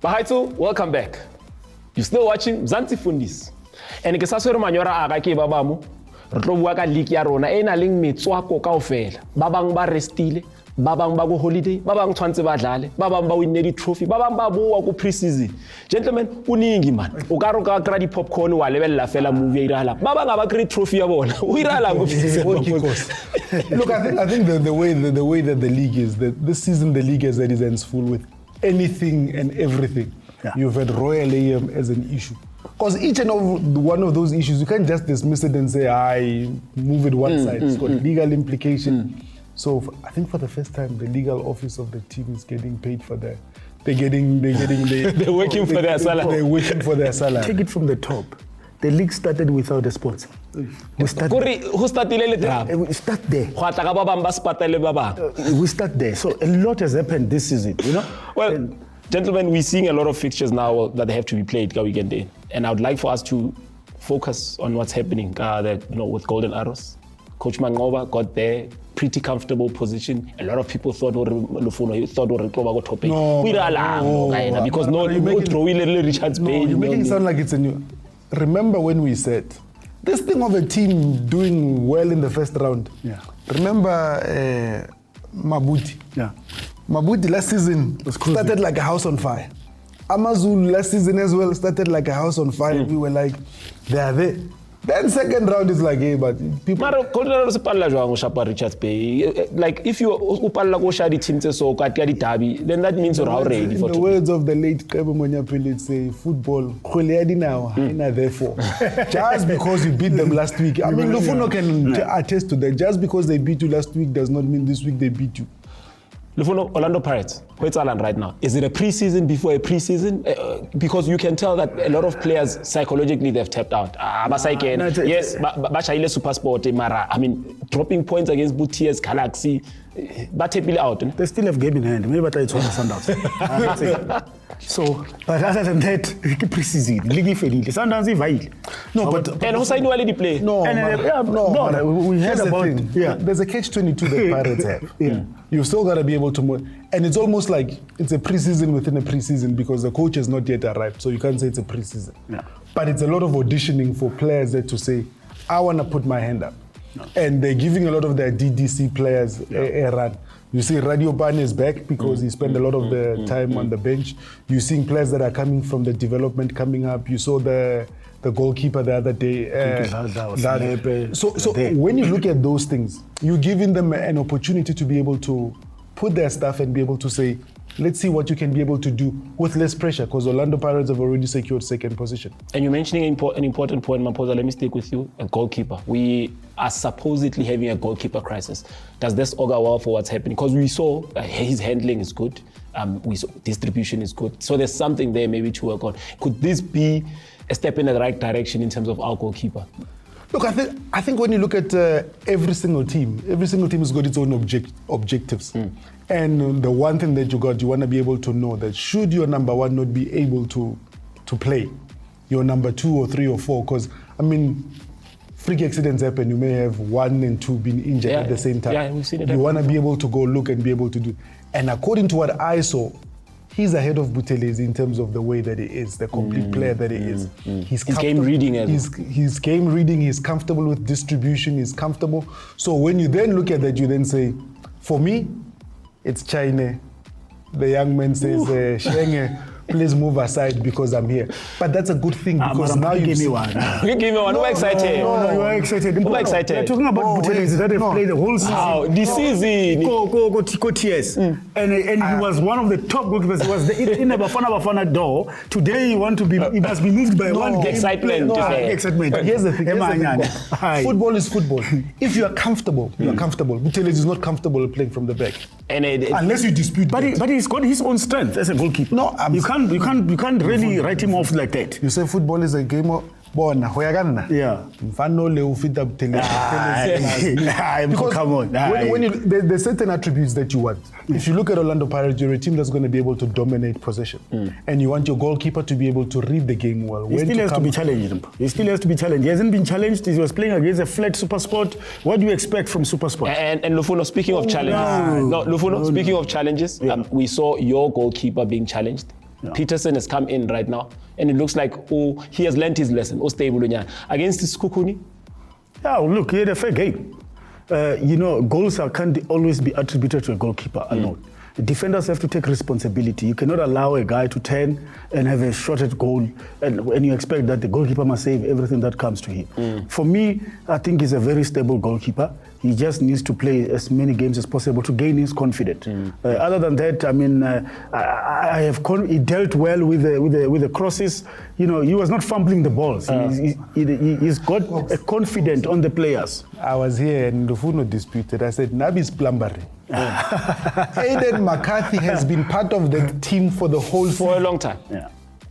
Bahaito, welcome back. You're still watching Mzansi Fundiz. And ke sa swere manyora aga ke ba bamu. Re tlo bua ka league ya rona e na leng metswako kaofela. Ba bang ba restile, ba bang ba go holiday, ba bang tshwantse ba dlale, ba bang ba winne di trophy, ba bang ba boa go pre-season. Gentlemen, uningi man. O ka ro ka kra di popcorn wa lebella fela movie e irala. Ba bang ba kry trophy ya bona. O irala go Look, I think the way that the league is, that this season the league has its hands full with anything and everything. Yeah. You've had Royal AM as an issue. Because each and every one of those issues, you can't just dismiss it and say, I move it one side. It's got legal implication. So I think for the first time, the legal office of the team is getting paid for that. They're working for their salary. They're working for their salary. Take it from the top. The league started without a sponsor. Who started it? We start there. We start there. So a lot has happened this season, you know? Well, gentlemen, we're seeing a lot of fixtures now that they have to be played weekend day. And I would like for us to focus on what's happening with Golden Arrows. Coach Mangova got there, pretty comfortable position. A lot of people thought go topic. Because Richard's paying. You're making it sound like it's a new. Remember when we said this thing of a team doing well in the first round? Yeah. Remember Mabuti? Yeah. Mabuti last season started like a house on fire. Amazulu last season as well started like a house on fire. We were like, they are there. Then second round is like, hey, but people. Richards Bay. Like if you upalla go shadi teams so derby, then that means you're already for. In the words of the late Kaizer Chiefs, say football, therefore. Just because you beat them last week. I mean, Lufuno can attest to that. Just because they beat you last week does not mean this week they beat you. Lufuno, Orlando Pirates, where's Ireland right now? Is it a pre-season before a pre-season? Because you can tell that a lot of players psychologically they've tapped out. Yes, Bachaile SuperSport, Mara. I mean, dropping points against Butiers, Galaxy, but tapping out. They still have game in hand. Maybe it's on the Sundowns. So, but other than that, pre-season, League Feli, Sundowns is vital. No, but and who signed already play? No, we heard about it. Yeah, there's a catch-22 that Pirates have. Yeah. You've still got to be able to move. And it's almost like it's a pre-season within a pre-season because the coach has not yet arrived. So you can't say it's a pre-season. Yeah. But it's a lot of auditioning for players there to say, I want to put my hand up. No. And they're giving a lot of their DDC players a run. You see Radio Ban is back because he spent a lot of the time on the bench. You're seeing players that are coming from the development coming up. You saw the goalkeeper the other day. So when you look at those things, you're giving them an opportunity to be able to put their stuff and be able to say, let's see what you can be able to do with less pressure because Orlando Pirates have already secured second position. And you're mentioning an important point, Maposa. Let me stick with you. A goalkeeper. We are supposedly having a goalkeeper crisis. Does this augur well for what's happening? Because we saw his handling is good. We saw distribution is good. So there's something there maybe to work on. Could this be a step in the right direction in terms of our goalkeeper? Look, I think when you look at every single team has got its own objectives. And the one thing that you want to be able to know that should your number one not be able to play, your number 2 or 3 or 4, because, I mean, freak accidents happen. You may have 1 and 2 being injured at the same time. Yeah, we've seen it. You want to be able to go look and be able to do. And according to what I saw, he's ahead of Buthelezi in terms of the way that he is, the complete player that he is. His game reading as well. His game reading, he's comfortable with distribution, he's comfortable. So when you then look at that, you then say, for me, it's China. The young man says, Shenge, please move aside because I'm here. But that's a good thing because now you give me one. You give me one. We're excited. No, you are excited. We're excited. We're talking about Buthelezi that have played the whole season. Wow, this season. Go TS. And he was one of the top goalkeepers. He was in the Bafana door. Today he must be moved by one game. Excitement. Excitement. But here's the thing. Football is football. If you are comfortable, you are comfortable. Buthelezi is not comfortable playing from the back. Unless you dispute. But he's got his own strength as a goalkeeper. No, you can't really write him off like that. You say football is a game of yeah. Because come on. There's certain attributes that you want. If you look at Orlando Pirates, you're a team that's going to be able to dominate possession. And you want your goalkeeper to be able to read the game well. He still has to be challenged. He hasn't been challenged. He was playing against a flat SuperSport. What do you expect from SuperSport? And Lufuno, speaking of challenges, we saw your goalkeeper being challenged. Petersen has come in right now, and it looks like he has learned his lesson. Stable against Sekhukhune. Yeah, look, he had a fair game. Goals can't always be attributed to a goalkeeper alone. The defenders have to take responsibility. You cannot allow a guy to turn and have a shot at goal and you expect that the goalkeeper must save everything that comes to him. For me, I think he's a very stable goalkeeper. He just needs to play as many games as possible to gain his confidence. Other than that, I mean, he dealt well with the crosses. He was not fumbling the balls. He's got a confidence on the players. I was here and Lufuno disputed. I said, Nabi's plumbering. Aiden McCarthy has been part of the team for the whole season. For a long time. Yeah.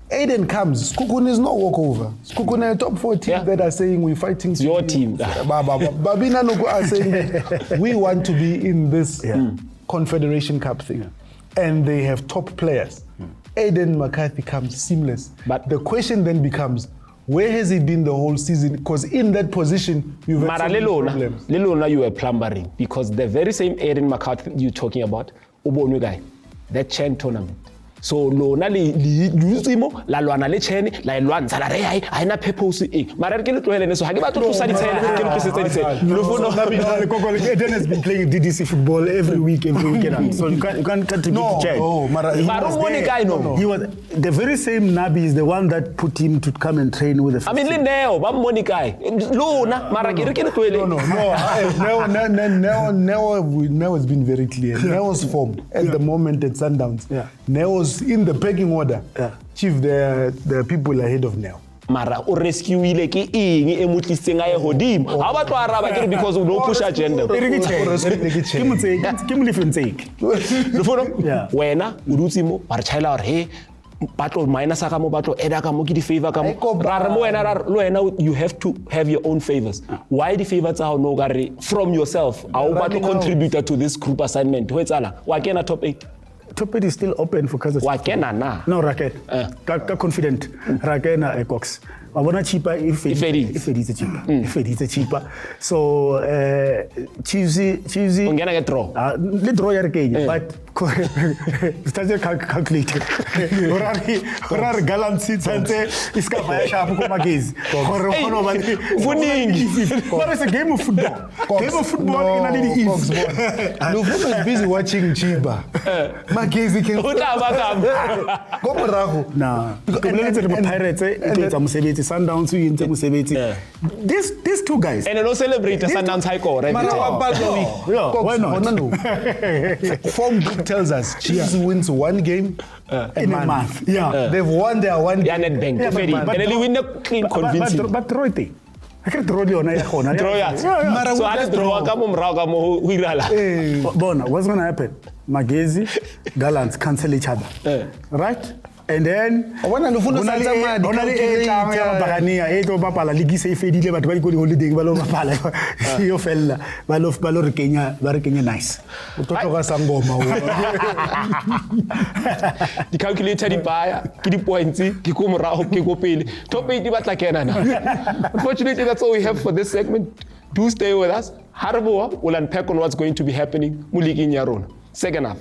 Aiden comes. Sekhukhune is no walkover. Sekhukhune are top 4 team that are saying we're fighting. It's your team. Babina Noko are saying that we want to be in this Confederation Cup thing. And they have top players. Aiden McCarthy comes seamless. But the question then becomes, where has he been the whole season? Because in that position, you've had so many problems. Lelona, you were plumbering. Because the very same Aiden McCarthy you're talking about, Ubonu guy, that Chen tournament. So lona luzimo la lwana le chene la lwanza la re haina purpose mara re ke le tlohele so ha ke batla go tlosa ditshela ke le tlosetsa ditshela Lekoko Eden has been playing DDC football every weekend, so you can't change. He was the very same Nabi is the one that put him to come and train with the I mean Neo ba mmoni guy lona mara ke re ke le tlohele Neo has been very clear. Neo's form at the moment at Sundowns. Neo's in the pecking order. Chief, there are people ahead of Neo. Mara o rescueile ke eng e motlisitseng a ye hodimo ha ba tlo araba ke because o no push agenda ke mo lefentseke wena o dutse mo ba re chaela hore he batlo minus ka mo batlo eda ka mo ke di favor ka mo ra re mo wena you have to have your own favors. Why the favors are no gare from yourself a o batlo contributor to this group assignment ho etsala wa kena top 8. Top 8 is still open for Kaizer Chiefs. No, Raket. Confident. Rakena a Cox. I want to cheaper if it is cheaper. If it is cheaper. So, Chiefs. I'm gonna get draw. Let draw your game, but start calculated. Orar galant Matsatsantsa iska baya sharp ko magezi. Winning. But it's a game of football. Game of football in a little ease. Lufuno is busy watching Chiba. Magezi can go morago. Nah. Pirates Sundowns these two guys and they celebrate the Sundowns high score right why not? Form book tells us Chiefs wins one game in a month. They've won their one game. Nedbank and they win the clean convincing but Roy I can draw you on a corner. So I draw ka mo mrao ka mo ho irala. Bona, what's going to happen? Magezi, Gallants cancel each other. Right? And then ona bagania e to bapala ligi se fedile batho ba dikole holiday ba lo bapala yo fella ba lo re kenya nice o totloga sangoma di calculator di baya ke di points ke go morago ke go pele top 8 ba tla kena na. Unfortunately, that's all we have for this segment. Do stay with us. Harboa will unpack on what's going to be happening mo ligeng ya rona. Second half.